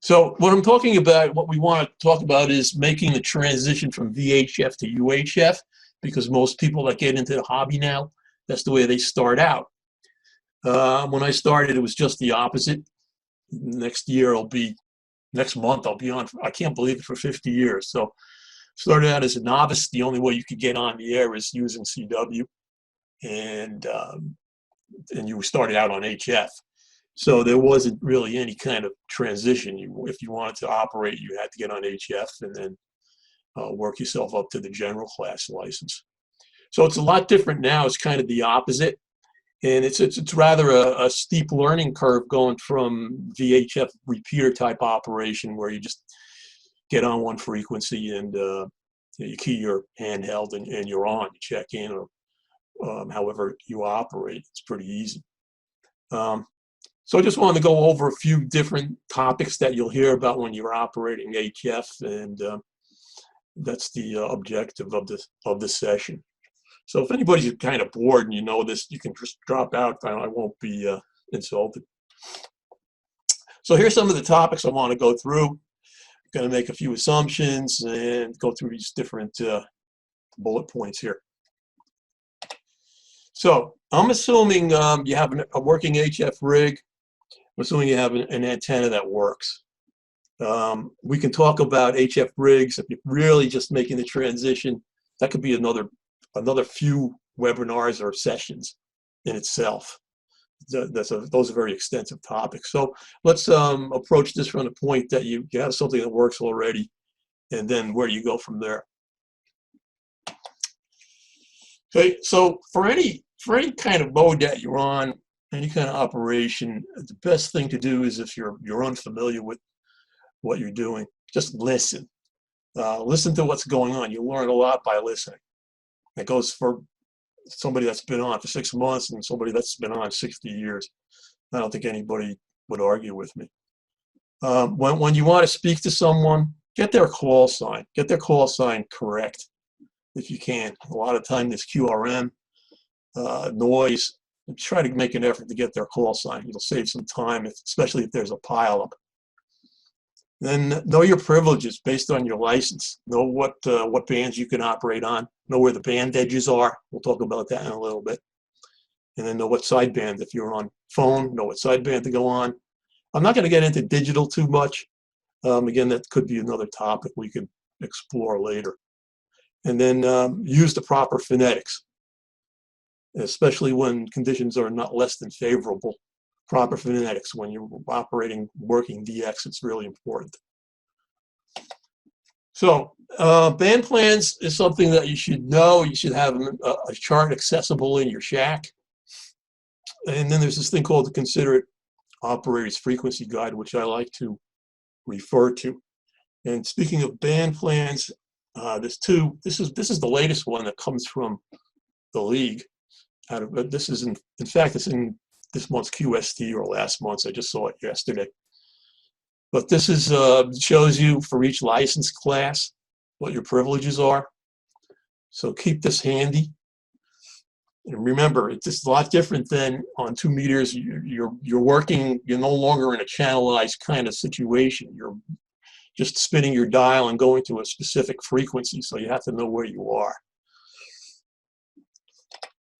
So what I'm talking about, what we want to talk about is making the transition from VHF to UHF, because most people that get into the hobby now, that's the way they start out. When I started, it was just the opposite. Next month, I'll be on, I can't believe it, for 50 years. So started out as a novice. The only way you could get on the air is using CW, and you started out on HF. So there wasn't really any kind of transition. If you wanted to operate, you had to get on HF and then work yourself up to the general class license. So it's a lot different now. It's kind of the opposite. And it's rather a steep learning curve going from VHF repeater type operation, where you just get on one frequency and you key your handheld and you're on. You check in, or however you operate. It's pretty easy. So I just wanted to go over a few different topics that you'll hear about when you're operating HF, and that's the objective of this session. So if anybody's kind of bored and you know this, you can just drop out. I won't be insulted. So here's some of the topics I want to go through. I'm going to make a few assumptions and go through these different bullet points here. So I'm assuming you have a working HF rig. I'm assuming you have an antenna that works. We can talk about HF rigs. If you're really just making the transition, that could be another few webinars or sessions in itself. Those are very extensive topics. So let's approach this from the point that you have something that works already, and then where do you go from there? Okay, so for any kind of mode that you're on, any kind of operation, the best thing to do is, if you're unfamiliar with what you're doing, just listen. Listen to what's going on. You learn a lot by listening. That goes for somebody that's been on for 6 months and somebody that's been on 60 years. I don't think anybody would argue with me. When you want to speak to someone, get their call sign. Get their call sign correct if you can. A lot of time there's QRM, noise. Try to make an effort to get their call sign. It'll save some time, especially if there's a pileup. Then know your privileges based on your license. Know what bands you can operate on. Know where the band edges are. We'll talk about that in a little bit. And then know what sideband, if you're on phone, know what sideband to go on. I'm not going to get into digital too much. Again, that could be another topic we could explore later. And then use the proper phonetics, especially when conditions are not less than favorable. Proper phonetics when you're operating working DX, it's really important. So band plans is something that you should know. You should have a chart accessible in your shack. And then there's this thing called the Considerate Operator's Frequency Guide, which I like to refer to. And speaking of band plans, this is the latest one that comes from the league. This is in fact, it's in this month's QST or last month's. I just saw it yesterday. But this is shows you for each license class what your privileges are. So keep this handy. And remember, it's just a lot different than on 2 meters. You're working. You're no longer in a channelized kind of situation. You're just spinning your dial and going to a specific frequency. So you have to know where you are.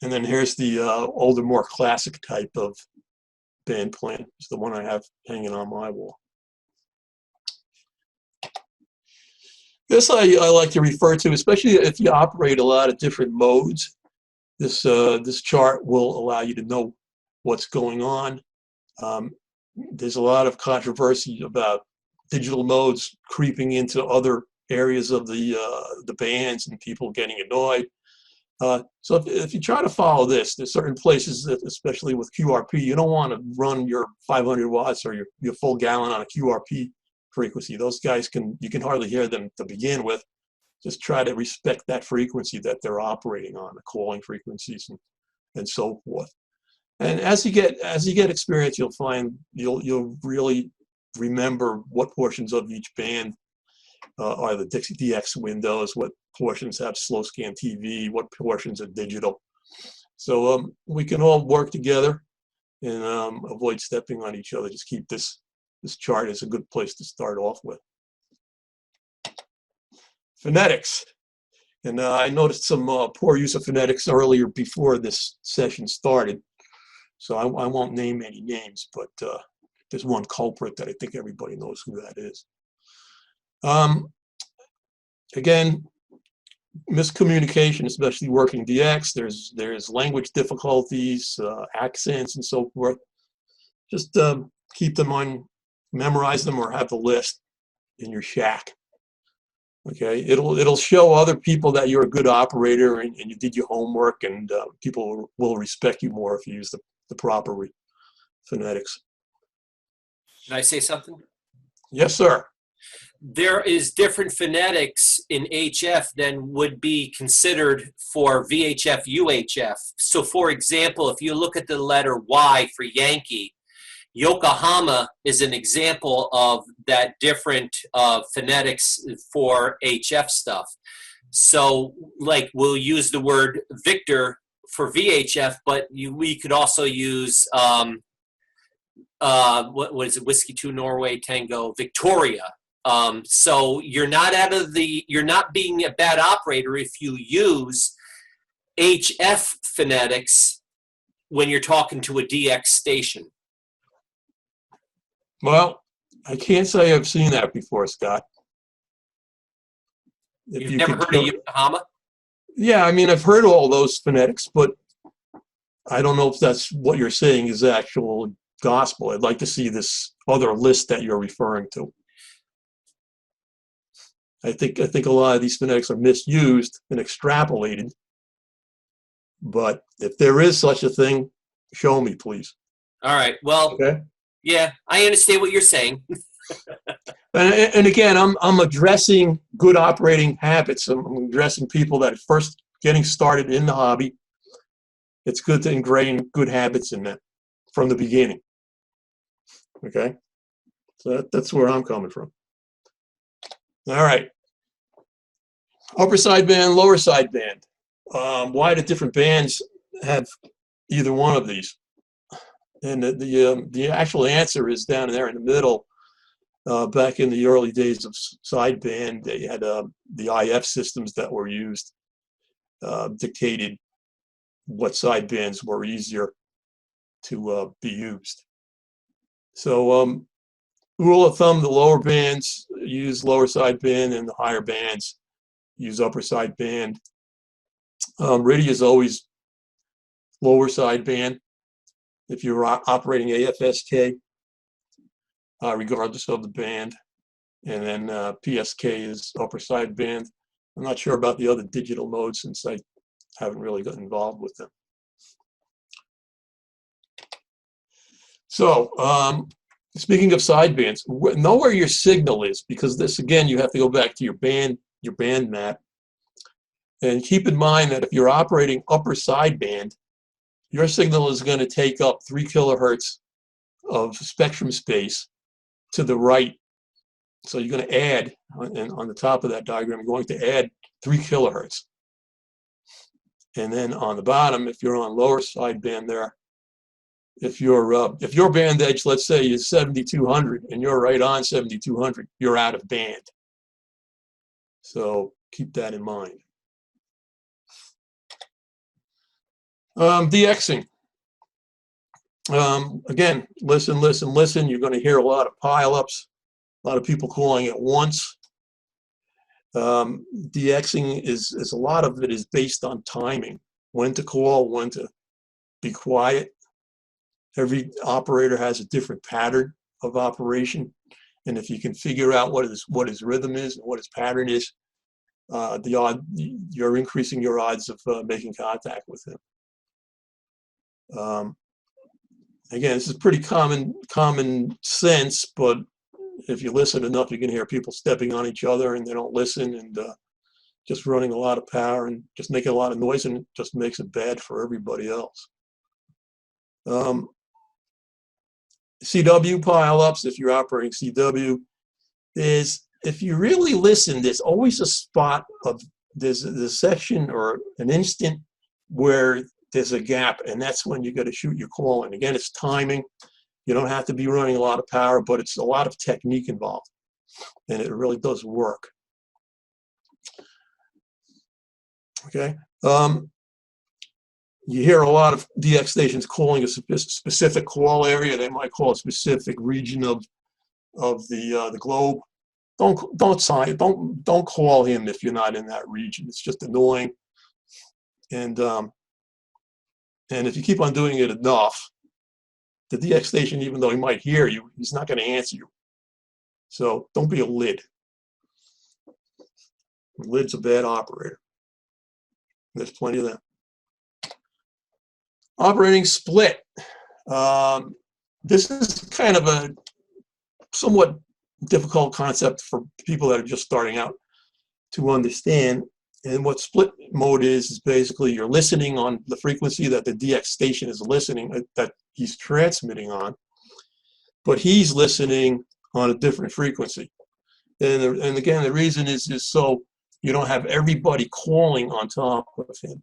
And then here's the older, more classic type of band plan. It's the one I have hanging on my wall. This I like to refer to, especially if you operate a lot of different modes. This chart will allow you to know what's going on. There's a lot of controversy about digital modes creeping into other areas of the bands and people getting annoyed. So if you try to follow this, there's certain places that, especially with QRP, you don't want to run your 500 watts or your full gallon on a QRP frequency. Those guys you can hardly hear them to begin with. Just try to respect that frequency that they're operating on, the calling frequencies and so forth. And as you get experience, you'll find you'll really remember what portions of each band are the DX windows, what portions have slow scan TV, what portions are digital. So we can all work together and avoid stepping on each other. Just keep this this chart is a good place to start off with. Phonetics. And I noticed some poor use of phonetics earlier before this session started. So I won't name any names, but there's one culprit that I think everybody knows who that is. Again, miscommunication, especially working DX. There's language difficulties, accents, and so forth. Just keep them on, memorize them, or have the list in your shack. Okay, it'll show other people that you're a good operator and you did your homework, and people will respect you more if you use the proper phonetics. Can I say something? Yes, sir. There is different phonetics in HF than would be considered for VHF, UHF. So for example, if you look at the letter Y for Yankee, Yokohama is an example of that different phonetics for HF stuff. So like we'll use the word Victor for VHF, but we could also use what is it, Whiskey 2 Norway Tango Victoria. So you're not being a bad operator if you use HF phonetics when you're talking to a DX station. Well, I can't say I've seen that before, Scott. You've never heard of Yokohama? Yeah, I mean, I've heard all those phonetics, but I don't know if that's what you're saying is actual gospel. I'd like to see this other list that you're referring to. I think a lot of these phonetics are misused and extrapolated. But if there is such a thing, show me, please. All right. Well, okay. Yeah, I understand what you're saying. and again, I'm addressing good operating habits. I'm addressing people that are first getting started in the hobby. It's good to ingrain good habits in them from the beginning. Okay, so that's where I'm coming from. All right, upper sideband, lower sideband. Why do different bands have either one of these? And the actual answer is down there in the middle. Back in the early days of sideband, they had the IF systems that were used, dictated what sidebands were easier to be used. So rule of thumb, the lower bands use lower sideband and the higher bands use upper sideband. RTTY is always lower sideband if you're operating AFSK, regardless of the band. And then PSK is upper sideband. I'm not sure about the other digital modes since I haven't really gotten involved with them. So speaking of sidebands, know where your signal is, because this, again, you have to go back to your band map. And keep in mind that if you're operating upper sideband, your signal is going to take up 3 kilohertz of spectrum space to the right. So you're going to add, on the top of that diagram, you're going to add 3 kilohertz. And then on the bottom, if you're on lower sideband there, if your band edge, let's say, is 7200 and you're right on 7200, you're out of band. So keep that in mind. DXing. Again, listen. You're going to hear a lot of pileups, a lot of people calling at once. DXing is a lot of it is based on timing, when to call, when to be quiet. Every operator has a different pattern of operation, and if you can figure out what his rhythm is and what his pattern is, you're increasing your odds of making contact with him. Again, this is pretty common sense, but if you listen enough, you can hear people stepping on each other and they don't listen, and just running a lot of power and just making a lot of noise, and it just makes it bad for everybody else. CW pileups, if you're operating CW, is, if you really listen, there's always a spot of, there's a section or an instant where there's a gap, and that's when you got to shoot your call. And again, it's timing. You don't have to be running a lot of power, but it's a lot of technique involved, and it really does work. Okay. You hear a lot of DX stations calling a specific call area. They might call a specific region of the globe. Don't call him if you're not in that region. It's just annoying. And if you keep on doing it enough, the DX station, even though he might hear you, he's not going to answer you. So don't be a lid. A lid's a bad operator. There's plenty of them. Operating split. This is kind of a somewhat difficult concept for people that are just starting out to understand. And what split mode is basically you're listening on the frequency that the DX station is listening, that he's transmitting on, but he's listening on a different frequency. And again, the reason is so you don't have everybody calling on top of him,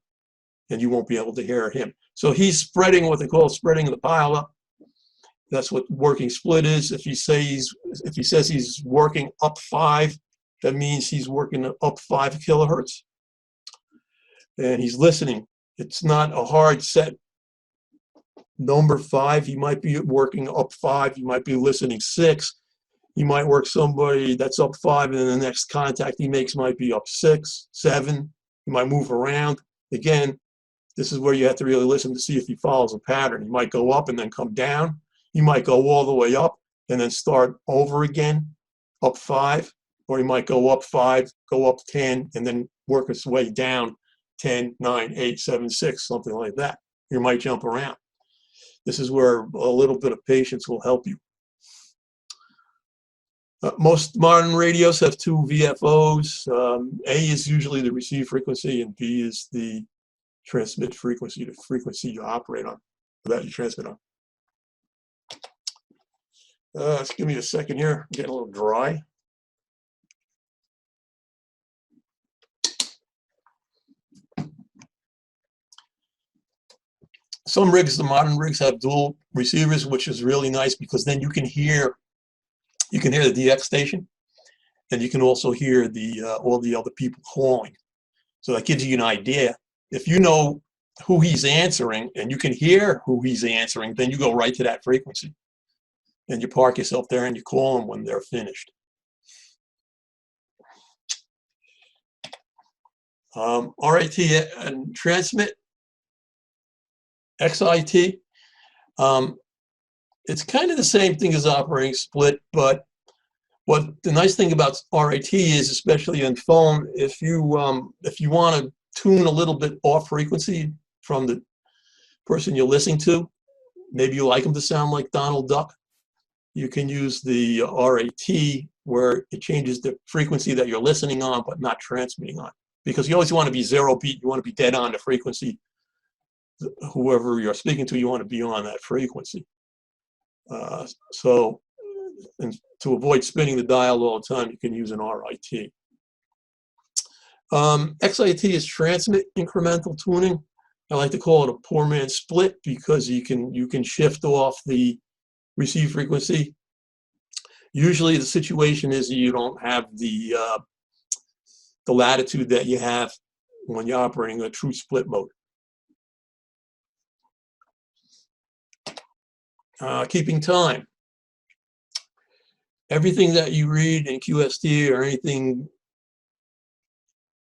and you won't be able to hear him. So he's spreading what they call spreading the pileup. That's what working split is. If he says he's working up 5, that means he's working up 5 kilohertz. And he's listening. It's not a hard set number 5. He might be working up 5. He might be listening 6. He might work somebody that's up 5, and then the next contact he makes might be up 6, 7. He might move around. Again, this is where you have to really listen to see if he follows a pattern. He might go up and then come down. He might go all the way up and then start over again, up 5. Or he might go up 5, go up 10, and then work his way down 10, 9, 8, 7, 6, something like that. You might jump around. This is where a little bit of patience will help you. Most modern radios have 2 VFOs. A is usually the receive frequency, and B is the transmit frequency, the frequency you operate on, that you transmit on. Just give me a second here. I'm getting a little dry. Some rigs, the modern rigs, have dual receivers, which is really nice because then you can hear the DX station, and you can also hear all the other people calling. So that gives you an idea. If you know who he's answering and you can hear who he's answering, then you go right to that frequency, and you park yourself there and you call them when they're finished. RIT and transmit. XIT, it's kind of the same thing as operating split, but what the nice thing about RIT is, especially on phone, if you want to tune a little bit off frequency from the person you're listening to, maybe you like them to sound like Donald Duck, you can use the RIT where it changes the frequency that you're listening on but not transmitting on, because you always want to be 0 beat, you want to be dead on the frequency. Whoever you're speaking to, you want to be on that frequency. So, and to avoid spinning the dial all the time, you can use an RIT. XIT is transmit incremental tuning. I like to call it a poor man's split because you can shift off the receive frequency. Usually, the situation is you don't have the latitude that you have when you're operating a true split mode. Keeping time. Everything that you read in QST or anything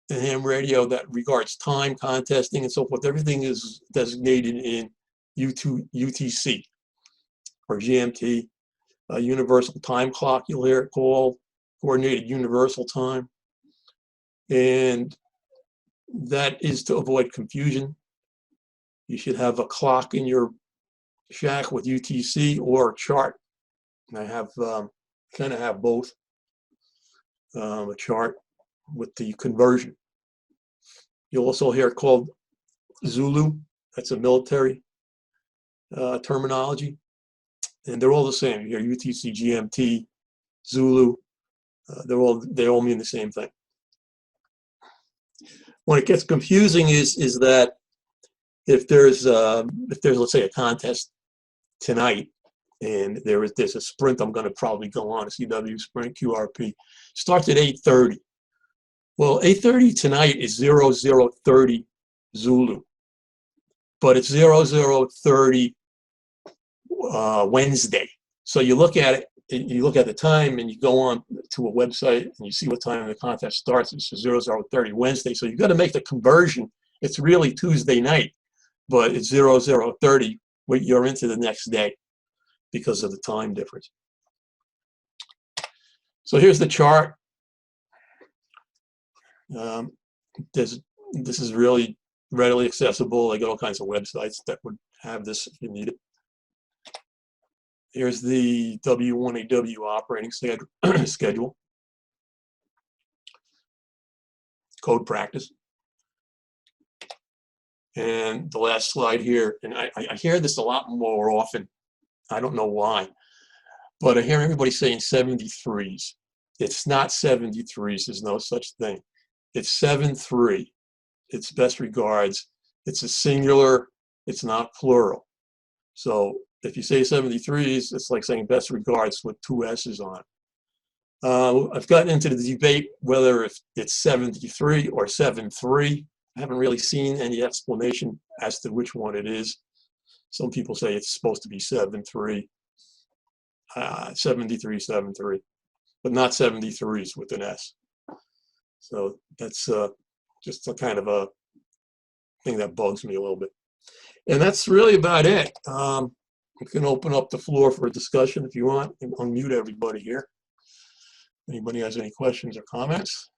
in ham radio that regards time, contesting, and so forth, everything is designated in UTC or GMT, universal time clock, you'll hear it called, coordinated universal time. And that is to avoid confusion. You should have a clock in your shack with UTC or a chart. And I have kind of have both, a chart with the conversion. You'll also hear it called Zulu. That's a military terminology, and they're all the same. You hear UTC, GMT, Zulu. They all mean the same thing. When it gets confusing is that if there's let's say a contest tonight And there's a sprint I'm going to probably go on, a CW sprint QRP. Starts at 8:30. Well, 8:30 tonight is 0030 Zulu, but it's 0030 Wednesday. So you look at it, you look at the time, and you go on to a website, and you see what time the contest starts. It's 0030 Wednesday. So you've got to make the conversion. It's really Tuesday night, but it's 0030 when you're into the next day because of the time difference. So here's the chart. This is really readily accessible. I got all kinds of websites that would have this if you need it. Here's the W1AW operating schedule. Code practice. And the last slide here, and I hear this a lot more often. I don't know why, but I hear everybody saying 73s. It's not 73s. There's no such thing. It's 7-3. It's best regards. It's a singular. It's not plural. So if you say 73s, it's like saying best regards with 2 S's on it. I've gotten into the debate whether it's 73 or 7-3. I haven't really seen any explanation as to which one it is. Some people say it's supposed to be 7-3, 73-7-3, but not 73s with an S. So that's just a kind of a thing that bugs me a little bit. And that's really about it. You can open up the floor for a discussion if you want, and unmute everybody here. Anybody has any questions or comments?